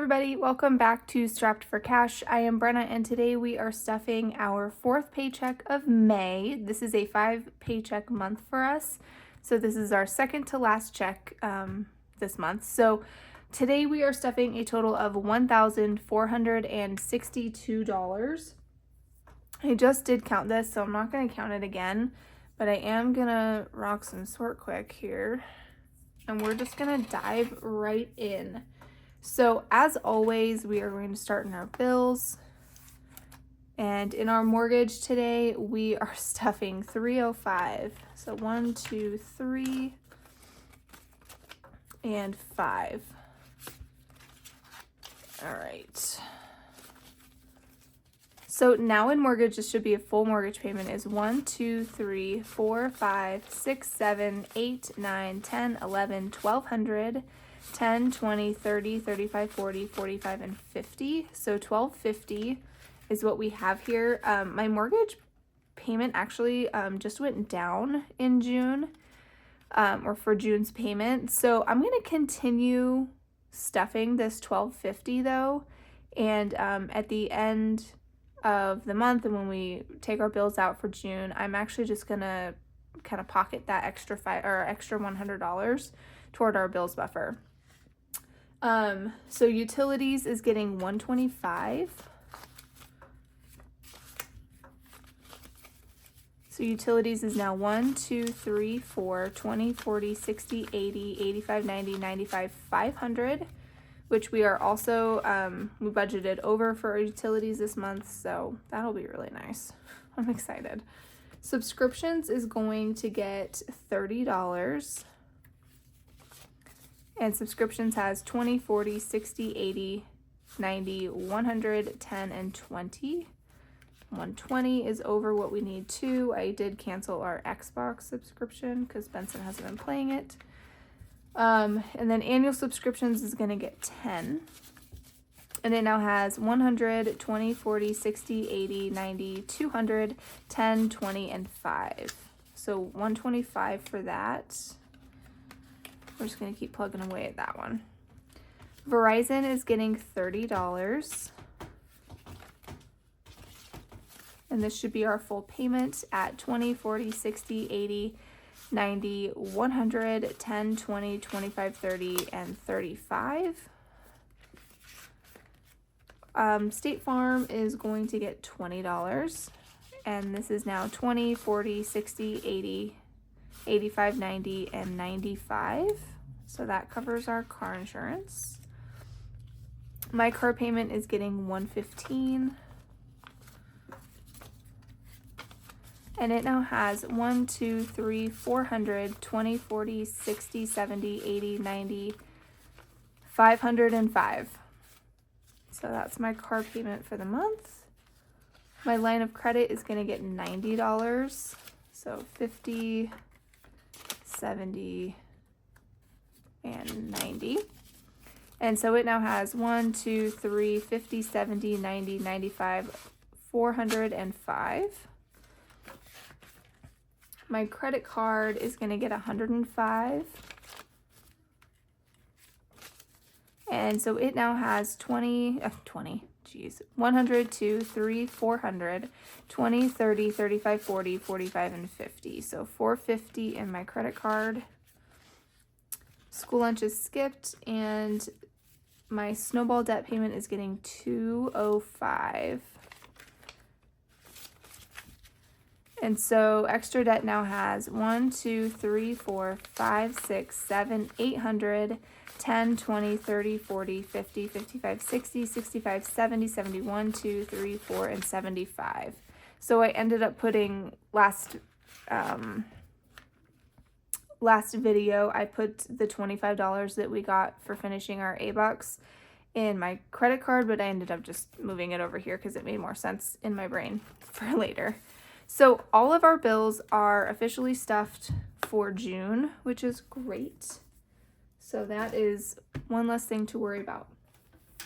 everybody, welcome back to Strapped for Cash. I am Brenna and today we are stuffing our fourth paycheck of May. This is a 5-paycheck month for us. So this is our second to last check this month. So today we are stuffing a total of $1,462. I just did count this, so I'm not going to count it again, but I am going to rock some sort quick here. And we're just going to dive right in. So as always, we are going to start in our bills. And in our mortgage today, we are stuffing $305. So 1, 2, 3, and 5. All right. So now in mortgage, this should be a full mortgage payment is 1, 2, 3, 4, 5, 6, 7, 8, 9, 10, 11, 1200. 10, 20, 30, 35, 40, 45, and 50. So 1250 is what we have here. My mortgage payment actually just went down in June, or for June's payment. So I'm going to continue stuffing this 1250 though. And at the end of the month and when we take our bills out for June, I'm actually just going to kind of pocket that extra $100 toward our bills buffer. So utilities is getting $125. So utilities is now 1, 2, 3, 4, 20, 40, 60, 80, 85, 90, 95, 500, which we are also, we budgeted over for our utilities this month, so that'll be really nice. I'm excited. Subscriptions is going to get $30. And subscriptions has 20, 40, 60, 80, 90, 100, 10, and 20. 120 is over what we need to. I did cancel our Xbox subscription because Benson hasn't been playing it. And then annual subscriptions is going to get 10. And it now has 100, 20, 40, 60, 80, 90, 200, 10, 20, and 5. So 125 for that. We're just going to keep plugging away at that one. Verizon is getting $30. And this should be our full payment at 20, 40, 60, 80, 90, 100, 10, 20, 25, 30, and 35. State Farm is going to get $20. And this is now 20, 40, 60, 80, 85, 90, and 95. So that covers our car insurance. My car payment is getting $115. And it now has 1, 2, 3, 400, 20, 40, 60, 70, 80, 90, 505. So that's my car payment for the month. My line of credit is going to get $90. So 50, 70, and 90. And so it now has 1, 2, 3, 50, 70, 90, 95, 405. My credit card is going to get 105. And so it now has 100, 2, 3, 400, 20, 30, 35, 40, 45, and 50. So 450 in my credit card. School lunch is skipped, and my snowball debt payment is getting $205. And so extra debt now has 1, 2, 3, 4, 5, 6, 7, 800, 10, 20, 30, 40, 50, 55, 60, 65, 70, 71, 2, 3, 4, and 75. So I ended up putting last video, I put the $25 that we got for finishing our A-Bucks in my credit card, but I ended up just moving it over here because it made more sense in my brain for later. So all of our bills are officially stuffed for June, which is great. So that is one less thing to worry about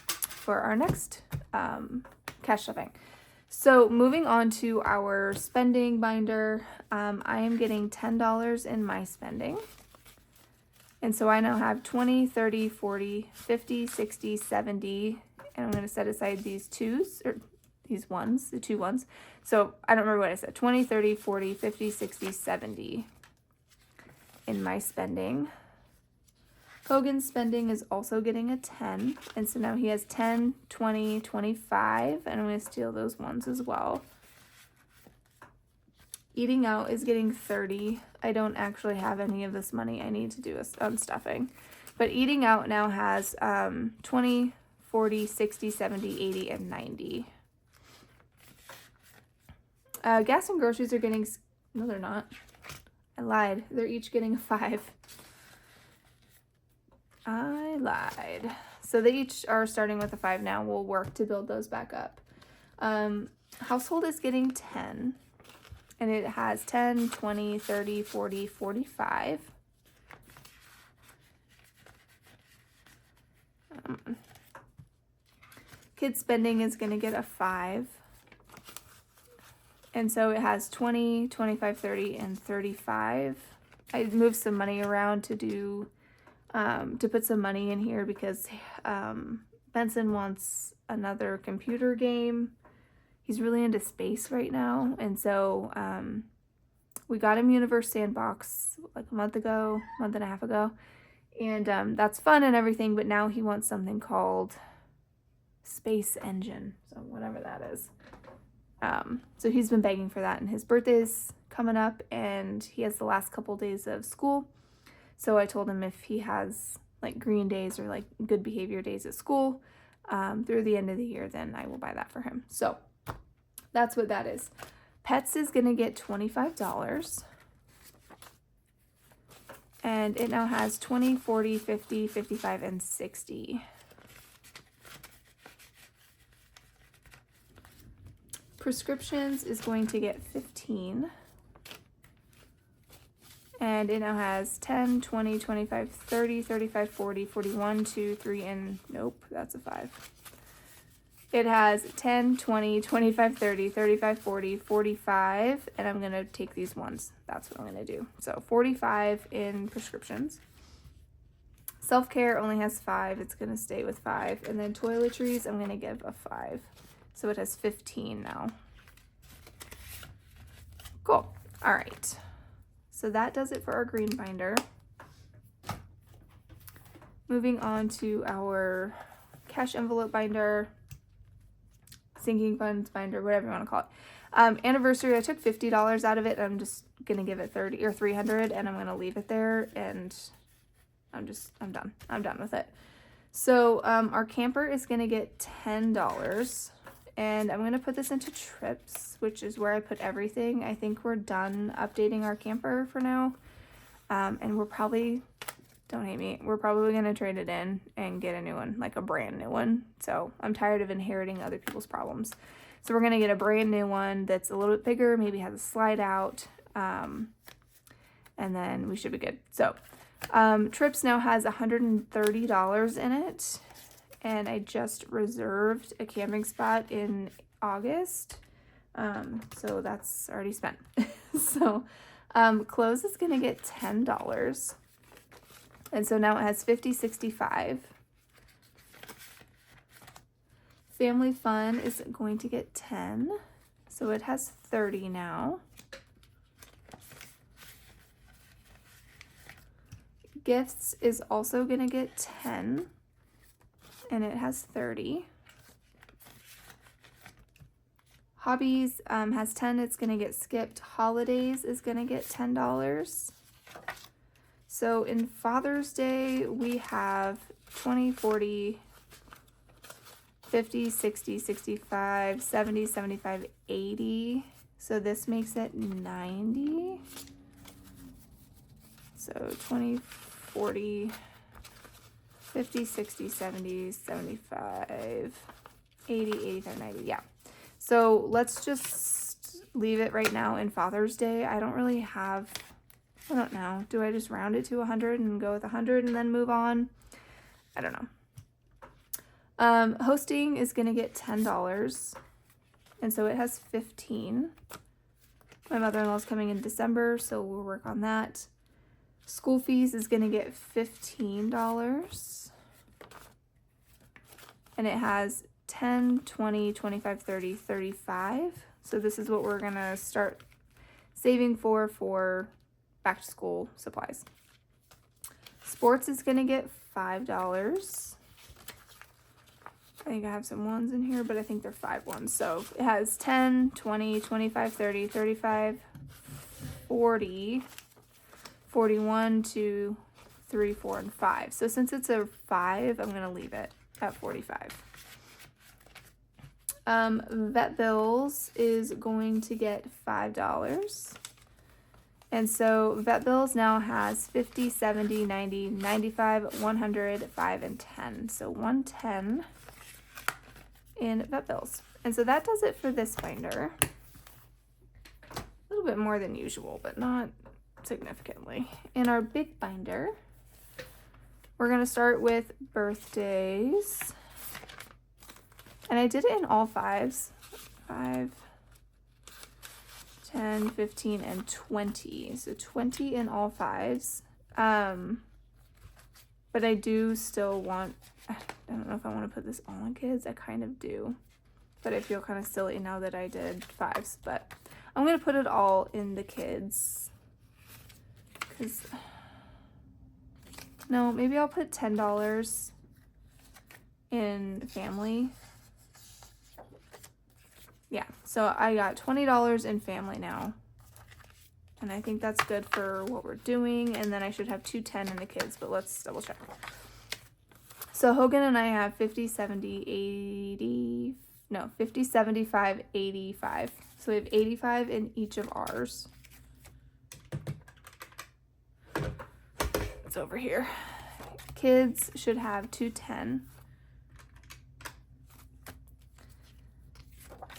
for our next cash stuffing. So moving on to our spending binder, I am getting $10 in my spending. And so I now have 20, 30, 40, 50, 60, 70, and I'm going to set aside these twos, or these ones, the 2 ones. So I don't remember what I said, 20, 30, 40, 50, 60, 70 in my spending. Hogan's spending is also getting a 10, and so now he has 10, 20, 25, and I'm going to steal those ones as well. Eating out is getting 30. I don't actually have any of this money I need to do on stuffing. But eating out now has 20, 40, 60, 70, 80, and 90. Gas and groceries are getting... No, they're not. I lied. They're each getting a 5. I lied. So they each are starting with a 5 now. We'll work to build those back up. Household is getting 10. And it has 10, 20, 30, 40, 45. Kids spending is going to get a 5. And so it has 20, 25, 30, and 35. I moved some money around to do, to put some money in here because Benson wants another computer game. He's really into space right now, and so we got him Universe Sandbox like a month and a half ago, and that's fun and everything, but now he wants something called Space Engine, so whatever that is. So he's been begging for that, and his birthday's coming up, and he has the last couple days of school, so I told him if he has like green days or like good behavior days at school through the end of the year, then I will buy that for him. So that's what that is. Pets is going to get $25. And it now has 20, 40, 50, 55, and 60. Prescriptions is going to get 15. And it now has 10, 20, 25, 30, 35, 40, 41, 2, 3, and nope, that's a 5. It has 10, 20, 25, 30, 35, 40, 45, and I'm going to take these ones. That's what I'm going to do. So 45 in prescriptions. Self-care only has 5. It's going to stay with 5. And then toiletries, I'm going to give a 5. So it has 15 now. Cool. All right. So that does it for our green binder. Moving on to our cash envelope binder. Sinking funds binder, whatever you want to call it. Anniversary, I took $50 out of it. I'm just gonna give it 30 or 300, and I'm gonna leave it there, and I'm done. I'm done with it. So our camper is gonna get $10, and I'm gonna put this into trips, which is where I put everything. I think we're done updating our camper for now, and we're probably, don't hate me, we're probably going to trade it in and get a new one, like a brand new one. So I'm tired of inheriting other people's problems. So we're going to get a brand new one that's a little bit bigger, maybe has a slide out, and then we should be good. So trips now has $130 in it, and I just reserved a camping spot in August, so that's already spent. So clothes is going to get $10. And so now it has 50, 65. Family fun is going to get 10. So it has 30 now. Gifts is also going to get 10. And it has 30. Hobbies has 10. It's going to get skipped. Holidays is going to get $10. So in Father's Day, we have 20, 40, 50, 60, 65, 70, 75, 80. So this makes it 90. So 20, 40, 50, 60, 70, 75, 80, 85, 90. Yeah. So let's just leave it right now in Father's Day. I don't really have... I don't know. Do I just round it to 100 and go with 100 and then move on? I don't know. Hosting is going to get $10. And so it has 15. My mother-in-law's coming in December, so we'll work on that. School fees is going to get $15. And it has 10, 20, 25, 30, 35. So this is what we're going to start saving for back to school supplies. Sports is going to get $5. I think I have some ones in here, but I think they're 5 ones. So it has 10, 20, 25, 30, 35, 40, 41, 2, 3, 4, and 5. So since it's a 5, I'm going to leave it at 45. Vet bills is going to get $5. And so vet bills now has 50, 70, 90, 95, 100, 5, and 10. So 110 in vet bills. And so that does it for this binder. A little bit more than usual, but not significantly. In our big binder, we're going to start with birthdays. And I did it in all 5s. 5, 10, 15, and 20. So 20 in all 5s. But I do still want, I don't know if I want to put this all on kids. I kind of do. But I feel kind of silly now that I did 5s. But I'm going to put it all in the kids. Because, no, maybe I'll put $10 in family. Yeah, so I got $20 in family now. And I think that's good for what we're doing. And then I should have 210 in the kids, but let's double check. So Hogan and I have 50, 70, 80, no, 50, 75, 85. So we have 85 in each of ours. It's over here. Kids should have 210.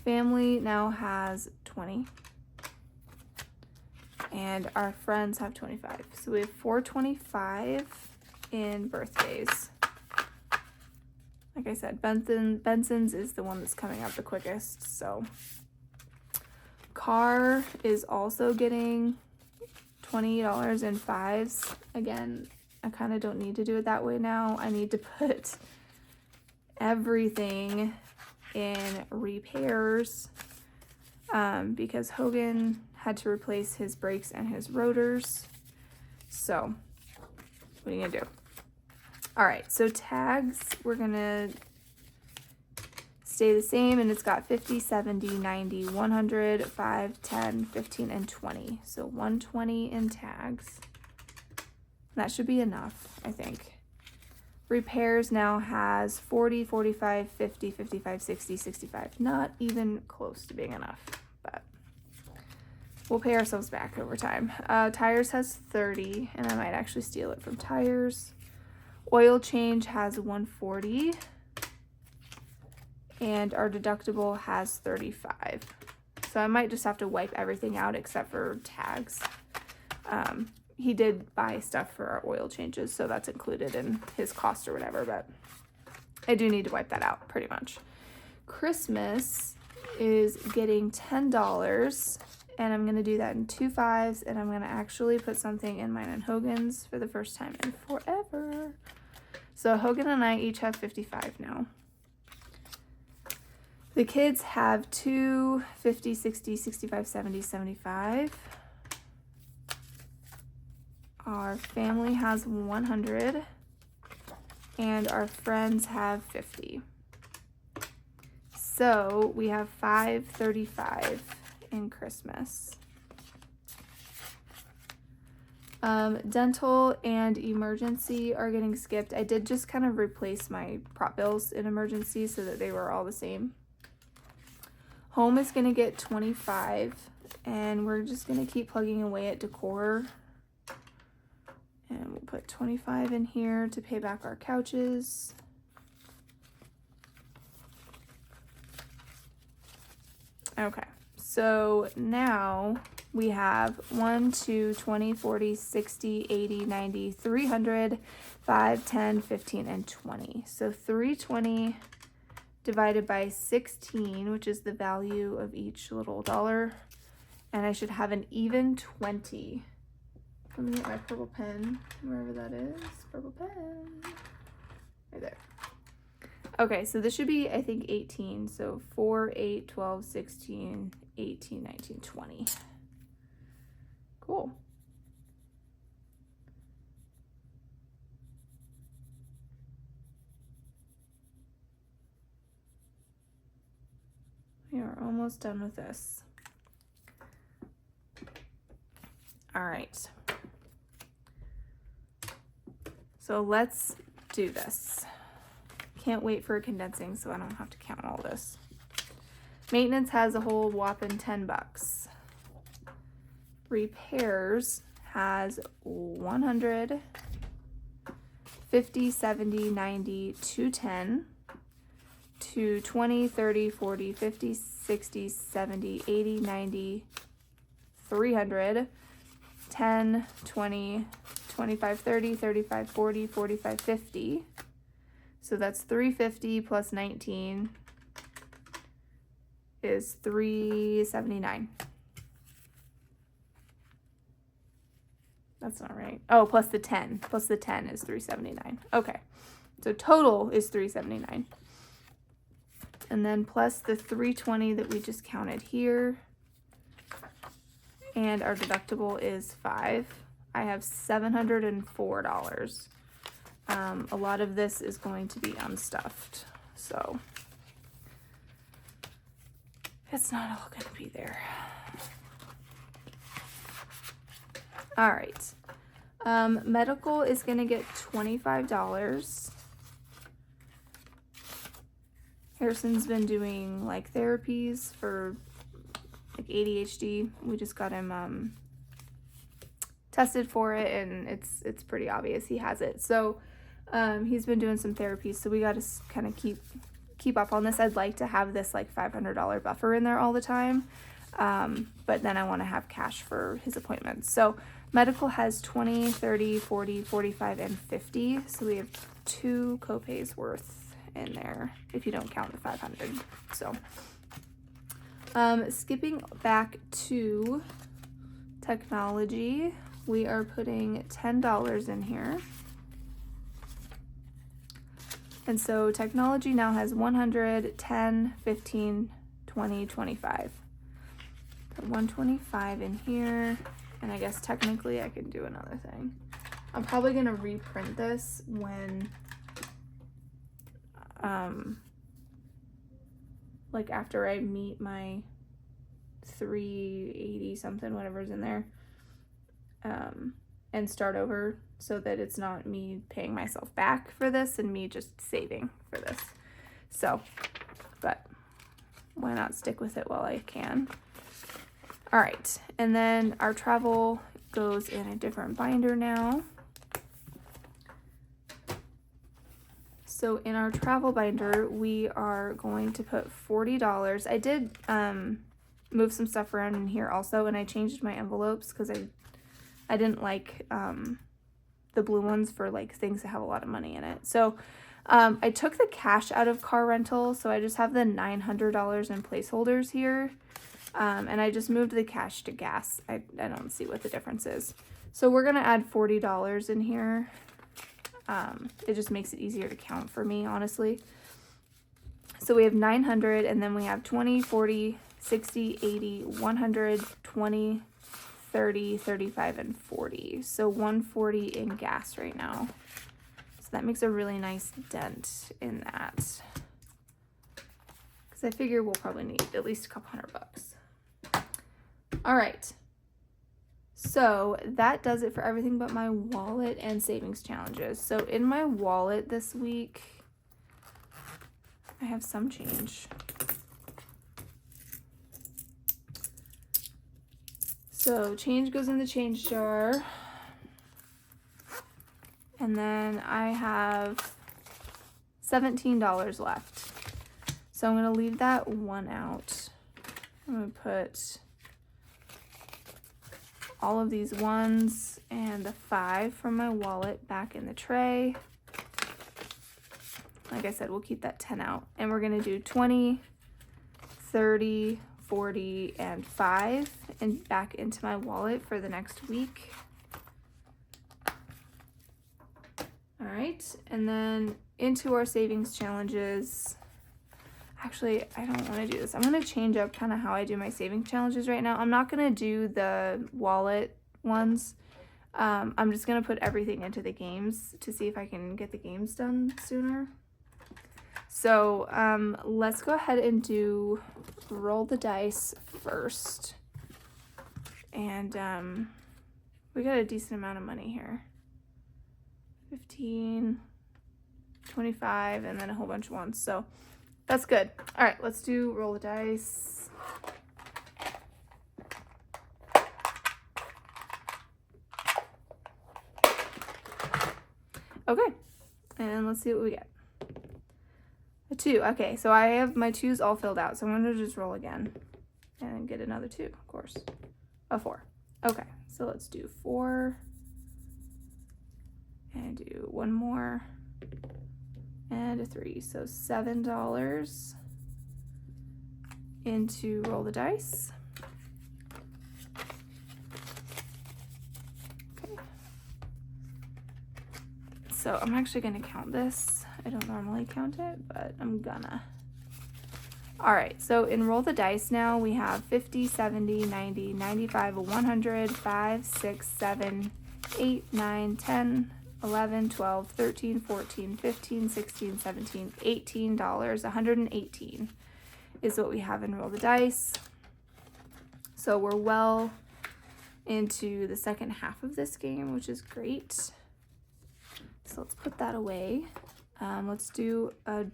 Family now has 20. And our friends have 25. So we have 425 in birthdays. Like I said, Benson's is the one that's coming up the quickest. So car is also getting $20 in 5s. Again, I kind of don't need to do it that way now. I need to put everything in repairs because Hogan had to replace his brakes and his rotors. So what are you gonna do? All right, so tags, we're gonna stay the same, and it's got 50, 70, 90, 100, 5, 10, 15, and 20. So 120 in tags. That should be enough, I think. Repairs now has 40, 45, 50, 55, 60, 65. Not even close to being enough, but we'll pay ourselves back over time. Tires has 30, and I might actually steal it from tires. Oil change has 140, and our deductible has 35. So I might just have to wipe everything out except for tags. He did buy stuff for our oil changes, so that's included in his cost or whatever, but I do need to wipe that out pretty much. Christmas is getting $10, and I'm going to do that in 2 5s, and I'm going to actually put something in mine and Hogan's for the first time in forever. So Hogan and I each have 55 now. The kids have 2, 50, 60, 65, 70, 75. Our family has 100, and our friends have 50. So we have 535 in Christmas. Dental and emergency are getting skipped. I did just kind of replace my prop bills in emergency so that they were all the same. Home is going to get 25, and we're just going to keep plugging away at decor. And we'll put 25 in here to pay back our couches. Okay, so now we have 1, 2, 20, 40, 60, 80, 90, 300, 5, 10, 15, and 20. So 320 divided by 16, which is the value of each little dollar. And I should have an even 20 Let me get my purple pen, wherever that is. Purple pen. Right there. Okay, so this should be, I think, 18. So 4, 8, 12, 16, 18, 19, 20. Cool. We are almost done with this. All right. So let's do this. Can't wait for condensing so I don't have to count all this. Maintenance has a whole whopping 10 bucks. Repairs has 100, 50, 70, 90, 210, 220, 30, 40, 50, 60, 70, 80, 90, 300, 10, 20, 25, 30, 35, 40, 45, 50. So that's 350 plus 19 is 379. That's not right. Oh, plus the 10. Plus the 10 is 379. Okay. So total is 379. And then plus the 320 that we just counted here. And our deductible is $5. I have $704. A lot of this is going to be unstuffed, so it's not all going to be there. All right. Medical is going to get $25. Harrison's been doing like therapies for like ADHD. We just got him tested for it, and it's pretty obvious he has it. So he's been doing some therapies, so we got to kind of keep up on this. I'd like to have this like $500 buffer in there all the time, but then I want to have cash for his appointments. So medical has 20, 30, 40, 45, and 50. So we have 2 copays worth in there if you don't count the 500. So skipping back to technology, we are putting $10 in here. And so technology now has 100, 10, 15, 20, 25. Put 125 in here. And I guess technically I can do another thing. I'm probably going to reprint this when, like after I meet my 380 something, whatever's in there, and start over so that it's not me paying myself back for this and me just saving for this. So, but why not stick with it while I can? All right, and then our travel goes in a different binder now. So in our travel binder, we are going to put $40. I did move some stuff around in here also, and I changed my envelopes because I didn't like the blue ones for like things that have a lot of money in it. So I took the cash out of car rental, so I just have the $900 in placeholders here. And I just moved the cash to gas. I don't see what the difference is. So we're going to add $40 in here. It just makes it easier to count for me, honestly. So we have 900, and then we have 20, 40, 60, 80, 100, 20, 30, 35, and 40. So 140 in gas right now. So that makes a really nice dent in that. Because I figure we'll probably need at least a couple $100. All right, so that does it for everything but my wallet and savings challenges. So in my wallet this week, I have some change. So change goes in the change jar. And then I have $17 left. So I'm going to leave that one out. I'm going to put all of these ones and the 5 from my wallet back in the tray. Like I said, we'll keep that 10 out. And we're going to do 20, 30, 40, and 5 and back into my wallet for the next week. right, and then into our savings challenges. Actually, I don't want to do this. I'm going to change up kind of how I do my savings challenges right now. I'm not going to do the wallet ones. I'm just going to put everything into the games to see if I can get the games done sooner. So let's go ahead and do roll the dice first. And we got a decent amount of money here. 15, 25, and then a whole bunch of ones. So that's good. All right, let's do roll the dice. Okay, and let's see what we get. A 2. Okay, so I have my 2s all filled out, so I'm going to just roll again and get another 2, of course. A 4. Okay, so let's do 4 and do one more and a 3. So $7 into roll the dice. Okay. So I'm actually going to count this. I don't normally count it, but I'm gonna. All right, so in roll the dice now, we have 50, 70, 90, 95, 100, 5, 6, 7, 8, 9, 10, 11, 12, 13, 14, 15, 16, 17, $18, 118 is what we have in roll the dice. So we're well into the second half of this game, which is great. So let's put that away. Let's do a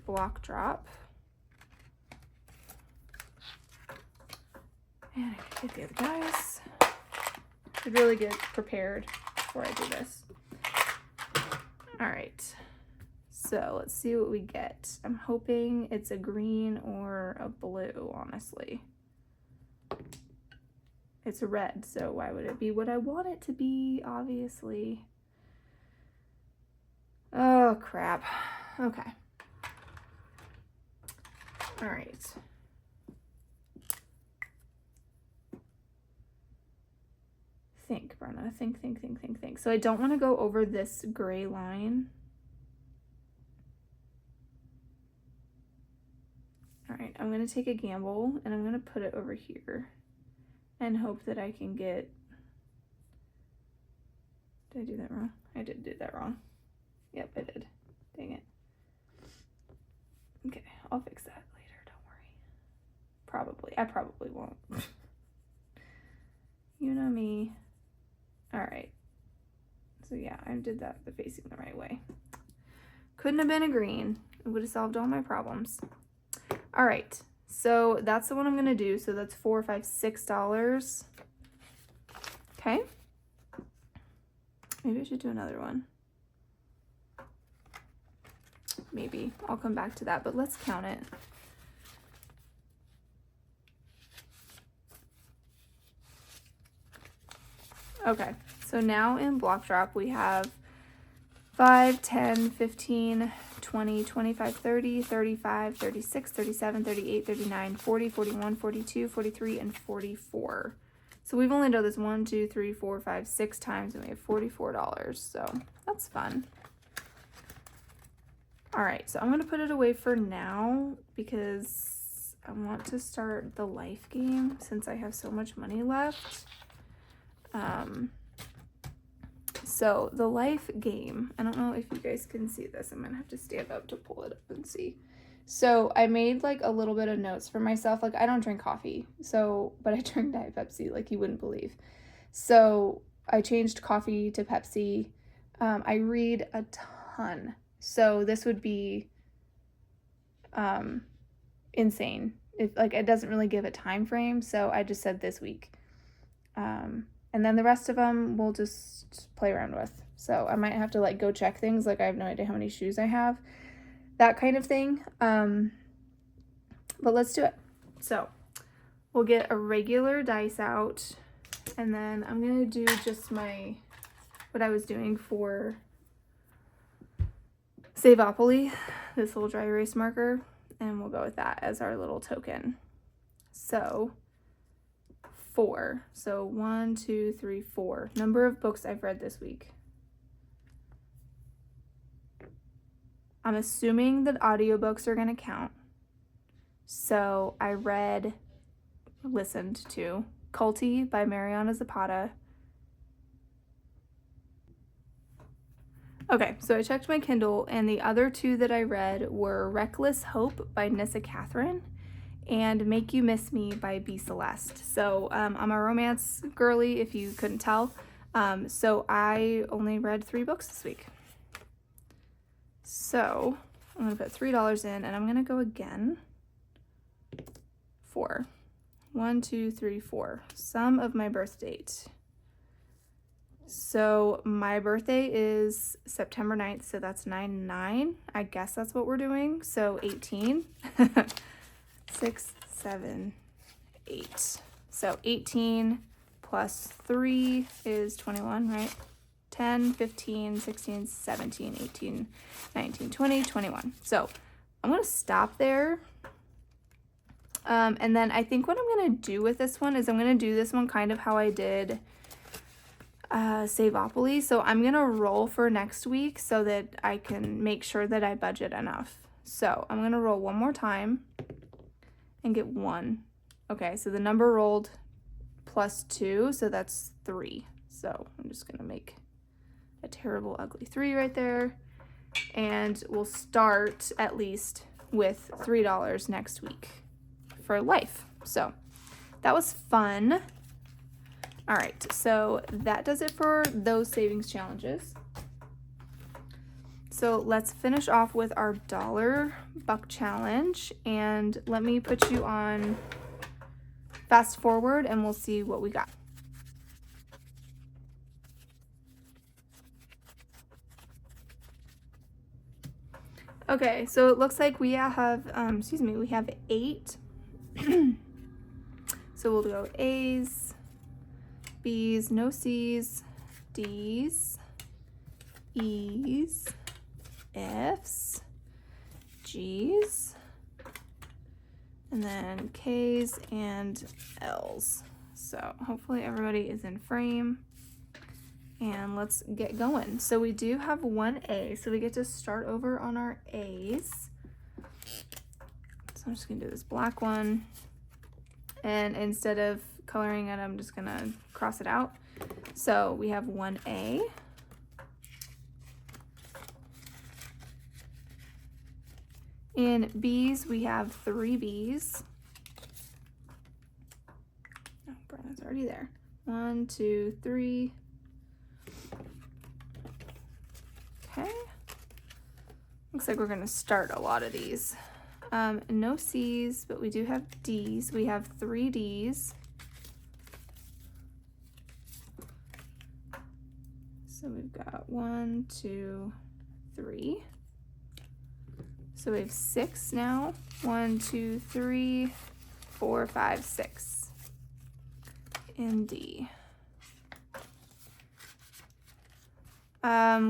block drop. And I can get the other dice. I really get prepared before I do this. All right, so let's see what we get. I'm hoping it's a green or a blue, honestly. It's a red, so why would it be what I want it to be, obviously? Oh, crap. Okay. All right. Think, Brenna. Think. So I don't want to go over this gray line. All right, I'm going to take a gamble, and I'm going to put it over here and hope that I can get... Did I do that wrong? I did do that wrong. Yep, I did. Dang it. Okay, I'll fix that later, don't worry. Probably. I probably won't. You know me. All right. So yeah, I did that facing the right way. Couldn't have been a green. It would have solved all my problems. All right. So that's the one I'm going to do. So that's $4, $5, $6. Okay. Maybe I should do another one. Maybe. I'll come back to that, but let's count it. Okay, so now in block drop we have 5, 10, 15, 20, 25, 30, 35, 36, 37, 38, 39, 40, 41, 42, 43, and 44. So we've only done this 1, 2, 3, 4, 5, 6 times, and we have $44. So that's fun. All right, so I'm going to put it away for now because I want to start the life game since I have so much money left. So the life game, I don't know if you guys can see this. I'm going to have to stand up to pull it up and see. So I made like a little bit of notes for myself. Like I don't drink coffee, but I drink Diet Pepsi like you wouldn't believe. So I changed coffee to Pepsi. I read a ton. So this would be insane. It doesn't really give a time frame, so I just said this week. And then the rest of them we'll just play around with. So I might have to like go check things, like I have no idea how many shoes I have, that kind of thing. But let's do it. So we'll get a regular dice out, and then I'm gonna do just what I was doing for Savopoly, this little dry erase marker, and we'll go with that as our little token. So 4. So 1, 2, 3, 4. Number of books I've read this week. I'm assuming that audiobooks are going to count. So I listened to Culty by Mariana Zapata. Okay, so I checked my Kindle, and the other two that I read were Reckless Hope by Nissa Catherine and Make You Miss Me by B. Celeste. So I'm a romance girly, if you couldn't tell. So I only read 3 books this week. So I'm going to put $3 in, and I'm going to go again. 4. 1, 2, 3, 4. Sum of my birth date. So my birthday is September 9th, so that's 9/9. I guess that's what we're doing. So 18. 6, 7, 8. So 18 plus 3 is 21, right? 10, 15, 16, 17, 18, 19, 20, 21. So I'm going to stop there. And then I think what I'm going to do with this one is I'm going to do this one kind of how I did Saveopoly. So I'm going to roll for next week so that I can make sure that I budget enough. So I'm going to roll one more time and get 1. Okay, so the number rolled plus 2, so that's 3. So I'm just going to make a terrible, ugly 3 right there. And we'll start at least with $3 next week for life. So that was fun. All right, so that does it for those savings challenges. So let's finish off with our $1 buck challenge, and let me put you on fast forward and we'll see what we got. Okay, so it looks like we have, we have 8. So we'll go A's, B's, no C's, D's, E's, F's, G's, and then K's and L's. So hopefully everybody is in frame, and let's get going. So we do have 1 A, so we get to start over on our A's. So I'm just gonna do this black one, and instead of coloring it, I'm just gonna cross it out. So we have 1 A. In B's, we have 3 B's. Oh, Brenna's already there. 1, 2, 3. Okay. Looks like we're gonna start a lot of these. No C's, but we do have D's. We have 3 D's. So we've got 1, 2, 3. So we have 6 now. 1, 2, 3, 4, 5, 6 in D.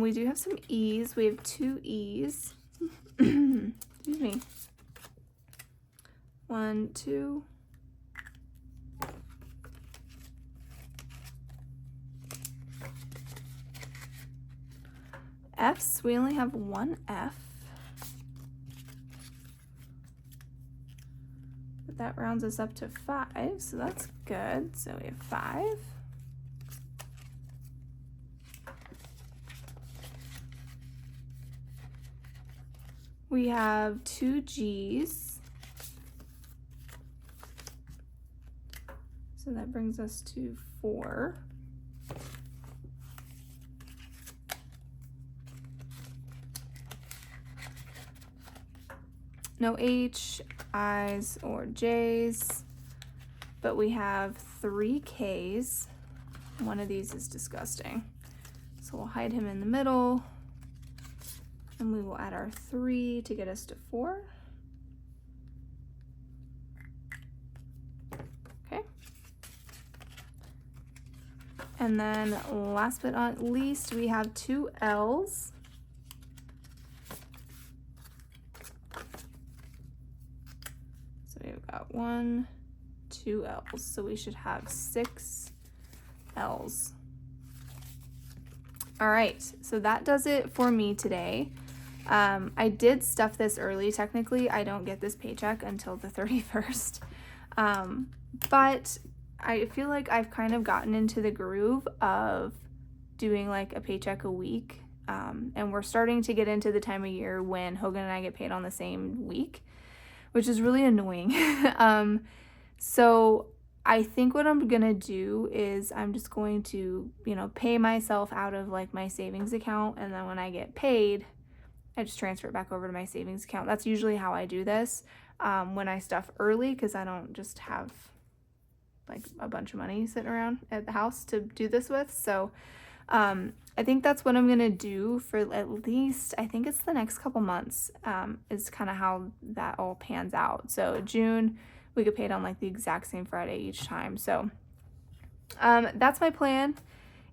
We do have some E's. We have 2 E's. Excuse me. 1, 2. F's, we only have 1 F. But that rounds us up to 5, so that's good. So we have 5. We have 2 G's. So that brings us to 4. No H, I's, or J's, but we have 3 K's. One of these is disgusting. So we'll hide him in the middle, and we will add our 3 to get us to 4. Okay. And then last but not least, we have 2 L's. So we've got 1, 2 L's. So we should have 6 L's. All right, so that does it for me today. I did stuff this early. Technically, I don't get this paycheck until the 31st. But I feel like I've kind of gotten into the groove of doing like a paycheck a week. And we're starting to get into the time of year when Hogan and I get paid on the same week, which is really annoying. So I think what I'm gonna do is I'm just going to, pay myself out of like my savings account, and then when I get paid, I just transfer it back over to my savings account. That's usually how I do this when I stuff early, because I don't just have like a bunch of money sitting around at the house to do this with. So I think that's what I'm gonna do for at least, I think it's the next couple months, is kind of how that all pans out. So June, we get paid on like the exact same Friday each time. So that's my plan,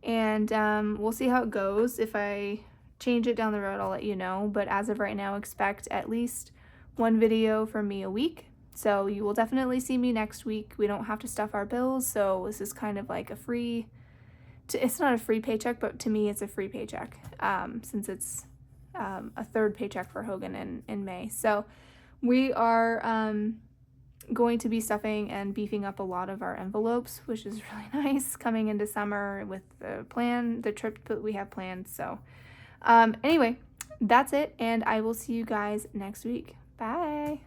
and we'll see how it goes. If I change it down the road, I'll let you know. But as of right now, expect at least one video from me a week. So you will definitely see me next week. We don't have to stuff our bills, so this is kind of like a free, it's not a free paycheck, but to me it's a free paycheck, since it's a third paycheck for Hogan in May. So we are going to be stuffing and beefing up a lot of our envelopes, which is really nice coming into summer with the trip that we have planned. So anyway, that's it, and I will see you guys next week. Bye.